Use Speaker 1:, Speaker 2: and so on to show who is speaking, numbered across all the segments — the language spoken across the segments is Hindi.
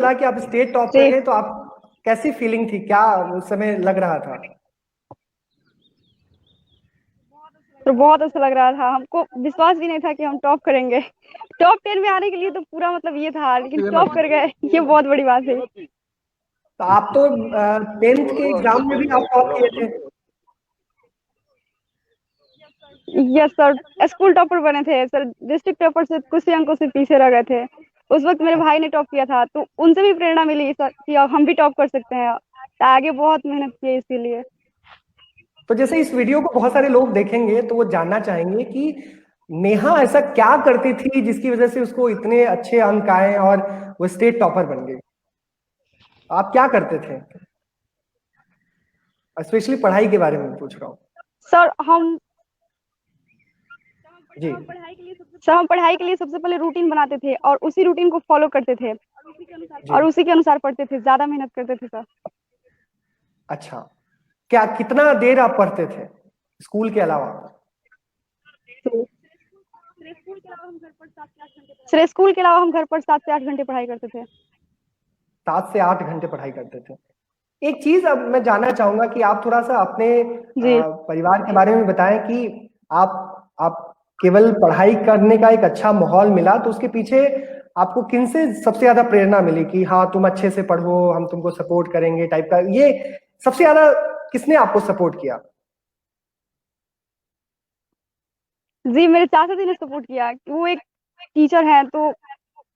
Speaker 1: सुना कि आप स्टेट टॉप कर
Speaker 2: जी।
Speaker 1: गए, तो आप कैसी फीलिंग थी, क्या उस समय लग रहा था?
Speaker 2: तो बहुत अच्छा लग रहा था, हमको विश्वास भी नहीं था कि हम टॉप करेंगे। टॉप 10 में आने के लिए तो पूरा मतलब ये था, लेकिन टॉप कर गए, ये बहुत बड़ी बात है।
Speaker 1: तो आप तो 10th के एग्जाम में भी आप टॉप किए थे।
Speaker 2: यस सर, स्कूल टॉपर बने थे सर, डिस्ट्रिक्ट टॉपर से कुछ ही अंकों से पीछे रह गए थे। उस वक्त मेरे भाई ने टॉप किया था, तो उनसे भी प्रेरणा मिली सर कि अब हम भी टॉप कर सकते हैं। तो आगे बहुत मेहनत की इसीलिए।
Speaker 1: तो जैसे इस वीडियो को बहुत सारे लोग देखेंगे तो वो जानना चाहेंगे कि नेहा ऐसा क्या करती थी जिसकी वजह से उसको इतने अच्छे अंक आए और वो स्टेट टॉपर बन गई। आप क्या करते थे? स्पेशली पढ़ाई के बारे में पूछ रहा हूँ।
Speaker 2: सर हम
Speaker 1: जी।
Speaker 2: सर हम पढ़ाई के लिए सबसे पहले रूटीन बनाते थे और उसी रूटीन को फॉलो करते थे
Speaker 1: जी।
Speaker 2: और उसी के अनुसार पढ़ते थे, ज्यादा मेहनत करते थे सर।
Speaker 1: अच्छा, क्या कितना देर आप पढ़ते थे स्कूल के अलावा?
Speaker 2: सर स्कूल के अलावा हम घर पर 7 से 8 घंटे पढ़ाई करते थे।
Speaker 1: 7 से 8 घंटे पढ़ाई करते थे। एक चीज अब मैं जानना चाहूंगा कि आप थोड़ा सा अपने
Speaker 2: जी।
Speaker 1: परिवार के बारे में बताएं कि आप केवल पढ़ाई करने का एक अच्छा माहौल मिला, तो उसके पीछे आपको किन से सबसे ज्यादा प्रेरणा मिली कि हाँ तुम अच्छे से पढ़ो, हम तुमको सपोर्ट करेंगे टाइप का, ये सबसे ज्यादा किसने आपको सपोर्ट किया?
Speaker 2: जी, मेरे चाचा जी ने सपोर्ट किया, वो एक टीचर हैं, तो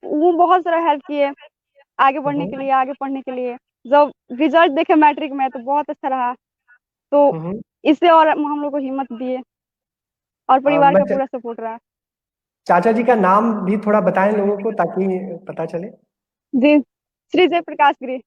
Speaker 2: वो बहुत सारा हेल्प किए आगे बढ़ने के
Speaker 1: हम्म।
Speaker 2: लिए, आगे पढ़ने के लिए। जब रिजल्ट देखे मैट्रिक में तो बहुत अच्छा रहा, तो
Speaker 1: हम्म।
Speaker 2: इससे और हम लोग को हिम्मत दिए और परिवार
Speaker 1: मैं
Speaker 2: का पूरा सपोर्ट रहा।
Speaker 1: चाचा जी का नाम भी थोड़ा बताएं लोगों को ताकि पता चले।
Speaker 2: जी, श्री जय प्रकाश गिरी।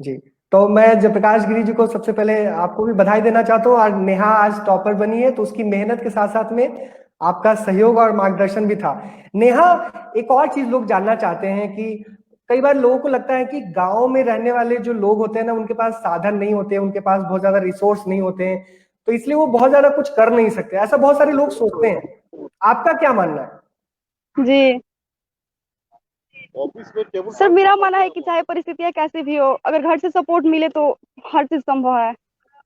Speaker 1: जी। तो मैं जयप्रकाश गिरी जी को सबसे पहले आपको भी बधाई देना चाहता हूँ, और नेहा आज टॉपर बनी है तो उसकी मेहनत के साथ साथ में आपका सहयोग और मार्गदर्शन भी था। नेहा, एक और चीज लोग जानना चाहते हैं कि कई बार लोगों को लगता है कि गांव में रहने वाले जो लोग होते हैं ना, उनके पास साधन नहीं होते, उनके पास बहुत ज्यादा रिसोर्स नहीं होते हैं, तो इसलिए वो बहुत ज्यादा कुछ कर नहीं सकते, ऐसा बहुत सारे लोग सोचते हैं। आपका क्या मानना है?
Speaker 2: जी सर, मेरा मानना है कि चाहे परिस्थितियां कैसी भी हो, अगर घर से सपोर्ट मिले तो हर चीज संभव है।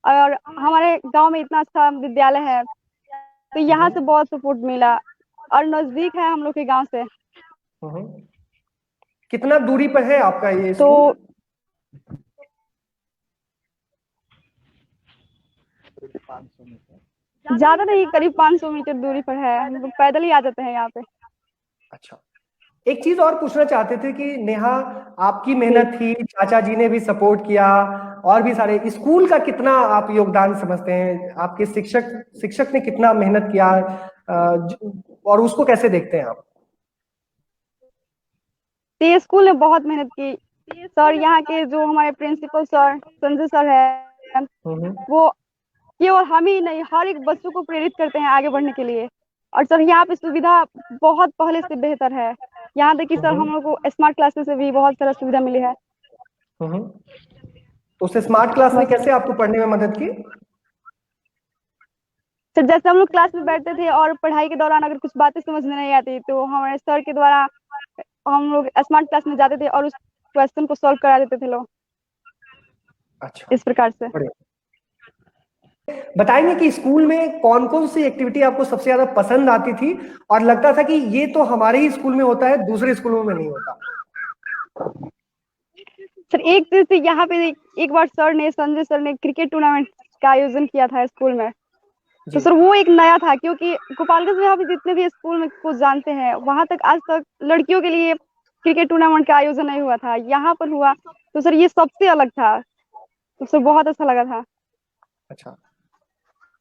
Speaker 2: और हमारे गांव में इतना अच्छा विद्यालय है, तो यहाँ से
Speaker 1: हम्म।
Speaker 2: बहुत सपोर्ट मिला और नजदीक है हम लोग के गांव से।
Speaker 1: हम्म। कितना दूरी पर है आपका ये
Speaker 2: तो
Speaker 1: स्कूल?
Speaker 2: ज्यादा नहीं, करीब 500 मीटर दूरी पर है, हम लोग पैदल ही आ जाते हैं यहाँ पे।
Speaker 1: अच्छा, एक चीज और पूछना चाहते थे कि नेहा, आपकी
Speaker 2: जी
Speaker 1: मेहनत थी, चाचा जी ने भी सपोर्ट किया, और भी सारे, स्कूल का कितना आप योगदान समझते हैं, आपके शिक्षक शिक्षक ने कितना मेहनत किया, और उसको कैसे देखते हैं आप?
Speaker 2: तो ये स्कूल ने बहुत मेहनत की सर। यहाँ के जो हमारे प्रिंसिपल सर संजय सर है,
Speaker 1: हम्म।
Speaker 2: वो केवल हम ही नहीं, हर एक बच्चों को प्रेरित करते हैं आगे बढ़ने के लिए। और सर यहाँ पे सुविधा बहुत पहले से बेहतर है। यहाँ तक कि सर
Speaker 1: हम्म।
Speaker 2: हम लोग को स्मार्ट क्लासेस से भी बहुत सारा सुविधा मिली है।
Speaker 1: हम्म। तो उस स्मार्ट क्लास ने
Speaker 2: बस
Speaker 1: कैसे आपको पढ़ने में मदद की?
Speaker 2: सर, जैसे हम लोग क्लास में बैठते थे और पढ़ाई के दौरान अगर कुछ बातें समझ में नहीं आती, तो हमारे सर के द्वारा हम लोग स्मार्ट क्लास में जाते थे और उस क्वेश्चन को सॉल्व करा देते थे लोग,
Speaker 1: अच्छा,
Speaker 2: इस प्रकार से।
Speaker 1: बढ़िया। बताएंगे कि स्कूल में कौन कौन सी एक्टिविटी आपको सबसे ज्यादा पसंद आती थी और लगता था कि ये तो हमारे ही स्कूल में होता है, दूसरे स्कूलों में नहीं होता?
Speaker 2: सर एक चीज थी यहाँ पे, एक बार सर ने, संजय सर ने क्रिकेट टूर्नामेंट का आयोजन किया था स्कूल में। तो
Speaker 1: जी।
Speaker 2: सर वो एक नया था, क्योंकि गोपालगंज में अभी जितने भी स्कूल में को जानते हैं, वहां तक आज तक लड़कियों के लिए क्रिकेट टूर्नामेंट का आयोजन नहीं हुआ था, यहाँ पर हुआ। तो सर ये सबसे अलग था, तो सर बहुत अच्छा लगा था।
Speaker 1: अच्छा,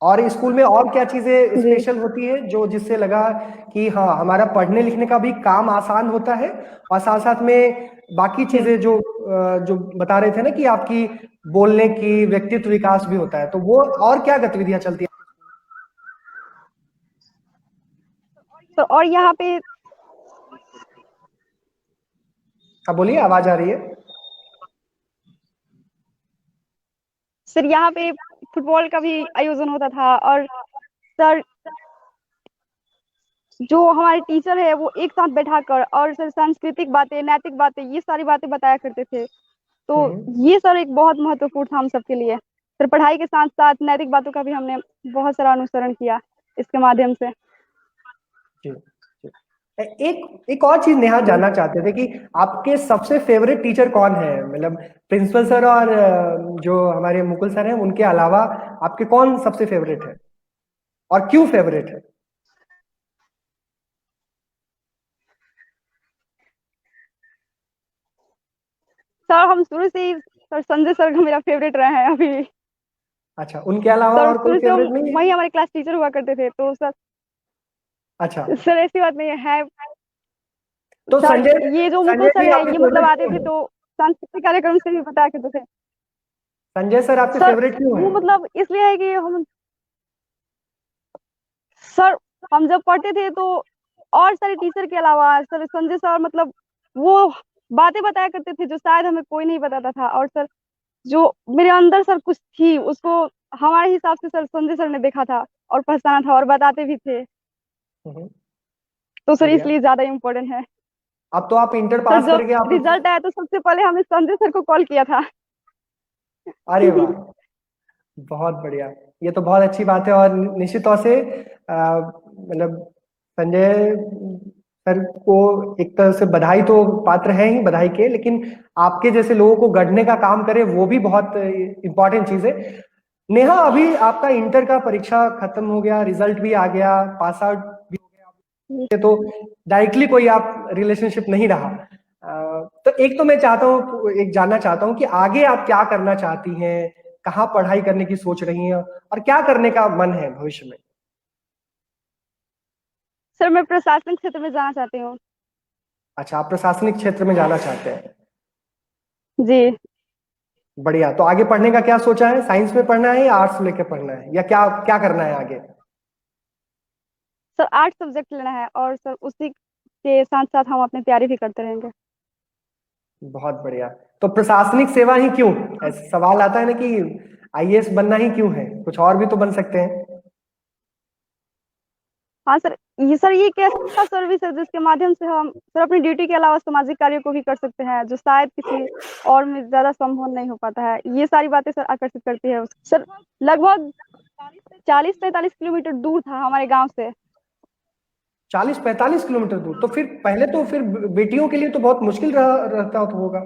Speaker 1: और स्कूल में और क्या चीजें
Speaker 2: जी
Speaker 1: स्पेशल होती है जो जिससे लगा कि हाँ हमारा पढ़ने लिखने का भी काम आसान होता है, और साथ साथ में बाकी
Speaker 2: जी
Speaker 1: चीजें जो बता रहे थे ना कि आपकी बोलने की व्यक्तित्व विकास भी होता है, तो वो और क्या गतिविधियां चलती हैं?
Speaker 2: तो और यहाँ पे
Speaker 1: हाँ बोलिए, आवाज आ रही है।
Speaker 2: सर यहाँ पे फुटबॉल का भी आयोजन होता था। और सर जो हमारे टीचर है वो एक साथ बैठाकर और सर सांस्कृतिक बातें, नैतिक बातें, ये सारी बातें बताया करते थे। तो
Speaker 1: हम्म।
Speaker 2: ये सर एक बहुत महत्वपूर्ण था हम सबके लिए। सर पढ़ाई के साथ साथ नैतिक बातों का भी हमने बहुत सारा अनुसरण किया इसके माध्यम से।
Speaker 1: जी जी। एक एक और चीज नेहा
Speaker 2: जी
Speaker 1: जानना चाहते थे कि आपके सबसे फेवरेट टीचर कौन है, मतलब प्रिंसिपल सर और जो हमारे मुकुल सर हैं उनके अलावा आपके कौन सबसे फेवरेट है और क्यों फेवरेट है?
Speaker 2: सर, हम शुरू से ही सर संजय सर का मेरा फेवरेट रहे हैं अभी भी।
Speaker 1: अच्छा, उनके अलावा
Speaker 2: सर
Speaker 1: और कोई
Speaker 2: शुरू से
Speaker 1: फेवरेट नहीं है?
Speaker 2: वही हमारे क्लास टीचर हुआ करते थे, तो सर
Speaker 1: अच्छा,
Speaker 2: सर ऐसी बात नहीं है।
Speaker 1: तो
Speaker 2: सर
Speaker 1: संजय
Speaker 2: ये जो मुकुल
Speaker 1: संजय
Speaker 2: सर
Speaker 1: जी
Speaker 2: है
Speaker 1: आपके
Speaker 2: ये मतलब
Speaker 1: फेवरेट
Speaker 2: आते
Speaker 1: क्यों
Speaker 2: थे
Speaker 1: है?
Speaker 2: तो सांस्कृतिक कार्यक्रम से भी बताया करते थे।
Speaker 1: संजय सर आपके
Speaker 2: सर
Speaker 1: फेवरेट क्यों है?
Speaker 2: वो मतलब इसलिए है कि हम सर हम जब पढ़ते थे तो और सारे टीचर के अलावा सर संजय सर मतलब वो बातें बताया करते थे जो शायद हमें कोई नहीं बताता था। और सर जो मेरे अंदर सर कुछ थी उसको हमारे हिसाब से सर संजय सर ने देखा था और पहचाना था और बताते भी थे।
Speaker 1: हम्म,
Speaker 2: तो सर
Speaker 1: बढ़िया।
Speaker 2: इसलिए ज्यादा इम्पोर्टेंट है।
Speaker 1: अब तो आप इंटर
Speaker 2: सर
Speaker 1: पास
Speaker 2: जब
Speaker 1: करके आप
Speaker 2: रिजल्ट आया तो सबसे पहले हमने संजय सर को कॉल किया था।
Speaker 1: अरे वाह, बहुत बढ़िया। ये तो बहुत अच्छी बात है और निश्चित तौर से मतलब संजय सर को एक तरह से बधाई तो पात्र है ही बधाई के, लेकिन आपके जैसे लोगों को गढ़ने का काम करे वो भी बहुत इंपॉर्टेंट चीज है। नेहा, अभी आपका इंटर का परीक्षा खत्म हो गया, रिजल्ट भी आ गया, पास आउट भी हो गया, तो डायरेक्टली कोई आप रिलेशनशिप नहीं रहा। तो एक तो मैं चाहता हूँ, एक जानना चाहता हूँ कि आगे आप क्या करना चाहती हैं, कहाँ पढ़ाई करने की सोच रही हैं और क्या करने का मन है भविष्य में?
Speaker 2: सर मैं प्रशासनिक क्षेत्र में जाना चाहती हूँ।
Speaker 1: अच्छा, आप प्रशासनिक क्षेत्र में जाना चाहते हैं।
Speaker 2: जी
Speaker 1: बढ़िया। तो आगे पढ़ने का क्या सोचा है, साइंस में पढ़ना है या आर्ट्स लेके पढ़ना है, या क्या क्या करना है आगे?
Speaker 2: सर, 8 सब्जेक्ट लेना है और सर उसी के साथ साथ हम अपनी तैयारी भी करते रहेंगे।
Speaker 1: बहुत बढ़िया। तो प्रशासनिक सेवा ही क्यों? ऐसे सवाल आता है ना कि आईएएस बनना ही क्यों है, कुछ और भी तो बन सकते हैं।
Speaker 2: हाँ सर, ये एक ऐसा सर्विस है जिसके माध्यम से हम सर अपनी ड्यूटी के अलावा सामाजिक कार्यों को भी कर सकते हैं जो शायद किसी और में ज्यादा संभव नहीं हो पाता है। ये सारी बातें सर आकर्षित करती है सर। लगभग 40-45 किलोमीटर दूर था हमारे गांव से।
Speaker 1: 40-45 किलोमीटर दूर? तो फिर पहले तो फिर बेटियों के लिए तो बहुत मुश्किल रहता होगा।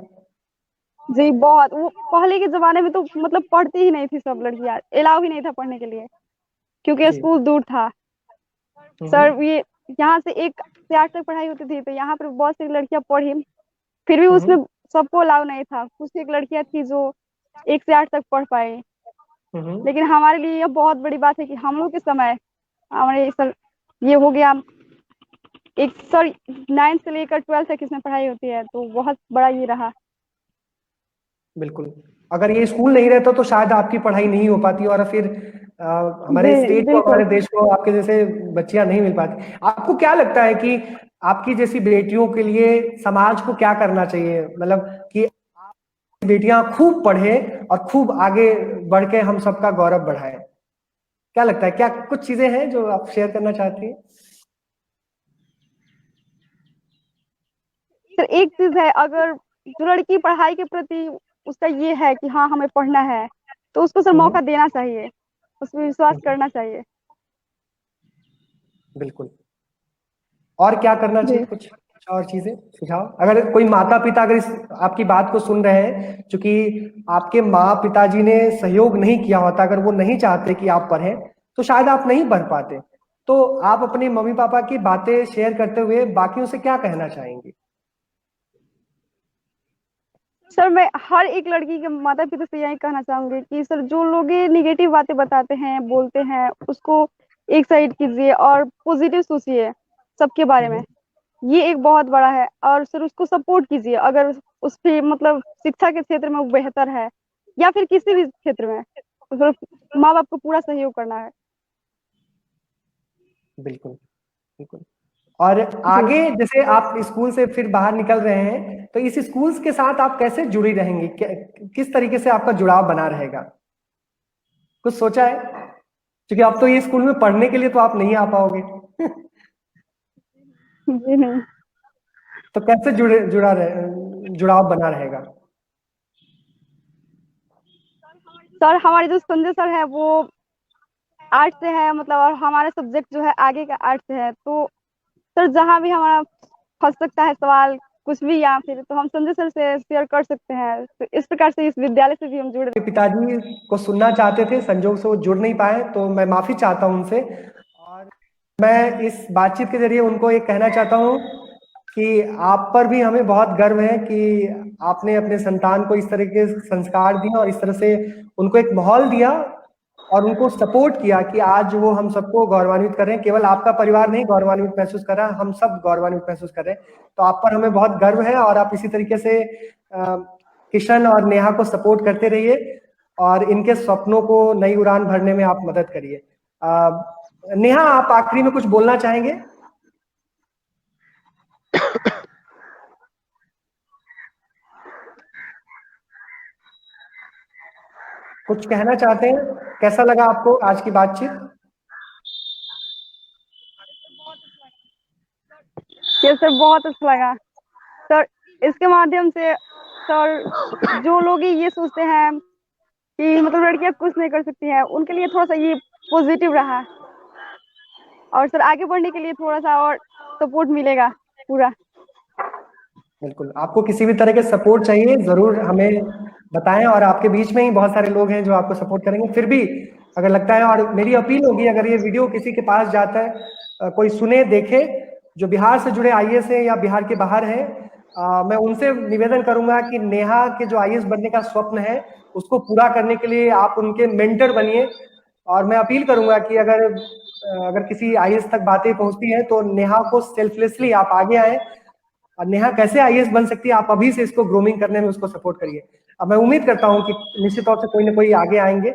Speaker 2: जी बहुत। वो पहले के जमाने में तो मतलब पढ़ती ही नहीं थी सब लड़कियां, अलाउ ही नहीं था पढ़ने के लिए क्योंकि
Speaker 1: जी।
Speaker 2: स्कूल दूर था।
Speaker 1: हम्म।
Speaker 2: सर ये यहाँ से 1 से 8 तक पढ़ाई होती थी तो यहाँ पर बहुत सी लड़कियां पढ़ी, फिर भी उसमें
Speaker 1: हम्म।
Speaker 2: सबको अलाउ नहीं था। कुछ एक लड़कियां थी जो 1 से 8 तक पढ़ पाई।
Speaker 1: हम्म।
Speaker 2: लेकिन हमारे लिए यह बहुत बड़ी बात है कि हम लोग के समय हमारे सर ये हो गया एक सर 9th से लेकर 12th तक इसमें पढ़ाई होती है तो बहुत बड़ा ये रहा।
Speaker 1: बिल्कुल। अगर ये स्कूल नहीं रहता तो शायद आपकी पढ़ाई नहीं हो पाती और फिर हमारे
Speaker 2: जी
Speaker 1: स्टेट को,
Speaker 2: बिल्कुल।
Speaker 1: हमारे देश को आपके जैसे बच्चियां नहीं मिल पाती। आपको क्या लगता है कि आपकी जैसी बेटियों के लिए समाज को क्या करना चाहिए, मतलब कि बेटियां खूब पढ़े और खूब आगे बढ़ के हम सबका गौरव बढ़ाएं? क्या लगता है, क्या कुछ चीजें हैं जो आप शेयर करना चाहती हैं?
Speaker 2: सर एक चीज है, अगर जो लड़की पढ़ाई के प्रति उसका ये है कि हाँ हमें पढ़ना है तो उसको सर
Speaker 1: हम्म।
Speaker 2: मौका देना चाहिए, उसमें विश्वास
Speaker 1: हम्म।
Speaker 2: करना चाहिए।
Speaker 1: बिल्कुल। और क्या करना चाहिए,
Speaker 2: जी
Speaker 1: कुछ और चीजें सुझाव, अगर कोई माता पिता अगर इस आपकी बात को सुन रहे हैं, क्योंकि आपके माँ पिताजी ने सहयोग नहीं किया होता, अगर वो नहीं चाहते कि आप पढ़ें तो शायद आप नहीं पढ़ पाते, तो आप अपने मम्मी पापा की बातें शेयर करते हुए बाकियों से क्या कहना चाहेंगे?
Speaker 2: सर, मैं हर एक लड़की के माता पिता से यही कहना चाहूंगी कि सर जो लोग ये निगेटिव बातें बताते हैं बोलते हैं उसको एक साइड कीजिए और पॉजिटिव सोचिए सबके बारे में।
Speaker 1: हम्म।
Speaker 2: ये एक बहुत बड़ा है और सर उसको सपोर्ट कीजिए अगर उस पे मतलब शिक्षा के क्षेत्र में वो बेहतर है या फिर किसी भी क्षेत्र में, तो सर माँ बाप को पूरा सहयोग करना है।
Speaker 1: बिल्कुल बिल्कुल। और
Speaker 2: जी
Speaker 1: आगे जैसे आप स्कूल से फिर बाहर निकल रहे हैं तो इस स्कूल के साथ आप कैसे जुड़ी रहेंगी, किस तरीके से आपका जुड़ाव बना रहेगा, कुछ सोचा है? क्योंकि अब तो ये स्कूल में पढ़ने के लिए तो आप नहीं आ पाओगे।
Speaker 2: जी नहीं।
Speaker 1: तो कैसे जुड़ाव बना रहेगा?
Speaker 2: सर हमारे जो संजय सर है वो आर्ट से है, मतलब, और हमारा सब्जेक्ट जो है आगे का आर्ट से है, तो सर जहाँ भी हमारा फंस सकता है सवाल कुछ भी, या फिर तो हम संजय सर से शेयर कर सकते हैं। तो इस प्रकार से इस विद्यालय से भी हम जुड़।
Speaker 1: के पिताजी को सुनना चाहते थे, संजोग से वो जुड़ नहीं पाए, तो मैं माफी चाहता हूं उनसे। और मैं इस बातचीत के जरिए उनको ये कहना चाहता हूं कि आप पर भी हमें बहुत गर्व है कि आपने अपने संतान को इस तरह के संस्कार दिए और इस तरह से उनको एक माहौल दिया और उनको सपोर्ट किया कि आज वो हम सबको गौरवान्वित कर रहे हैं। केवल आपका परिवार नहीं गौरवान्वित महसूस कर रहा, हम सब गौरवान्वित महसूस कर रहे हैं। तो आप पर हमें बहुत गर्व है और आप इसी तरीके से किशन और नेहा को सपोर्ट करते रहिए और इनके सपनों को नई उड़ान भरने में आप मदद करिए। नेहा, आप आखिरी में कुछ बोलना चाहेंगे? कुछ कहना चाहते हैं? कैसा लगा आपको आज की बातचीत?
Speaker 2: ये सर बहुत अच्छा लगा सर। इसके माध्यम से सर जो लोग ये सोचते हैं कि मतलब लड़कियां कुछ नहीं कर सकती हैं, उनके लिए थोड़ा सा ये पॉजिटिव रहा, और सर आगे बढ़ने के लिए थोड़ा सा और सपोर्ट मिलेगा पूरा।
Speaker 1: बिल्कुल, आपको किसी भी तरह के सपोर्ट चाहिए जरूर हमें बताएं, और आपके बीच में ही बहुत सारे लोग हैं जो आपको सपोर्ट करेंगे। फिर भी अगर लगता है, और मेरी अपील होगी अगर ये वीडियो किसी के पास जाता है, कोई सुने देखे जो बिहार से जुड़े आईएएस है या बिहार के बाहर है, मैं उनसे निवेदन करूंगा कि नेहा के जो आईएएस बनने का स्वप्न है उसको पूरा करने के लिए आप उनके मेंटर बनिए। और मैं अपील करूंगा कि अगर किसी आईएएस तक बातें पहुंचती हैं तो नेहा को सेल्फलेसली आप आगे आए और नेहा कैसे आईएएस बन सकती है आप अभी से इसको ग्रूमिंग करने में उसको सपोर्ट करिए। अब मैं उम्मीद करता हूं कि निश्चित तौर से कोई ना कोई आगे आएंगे।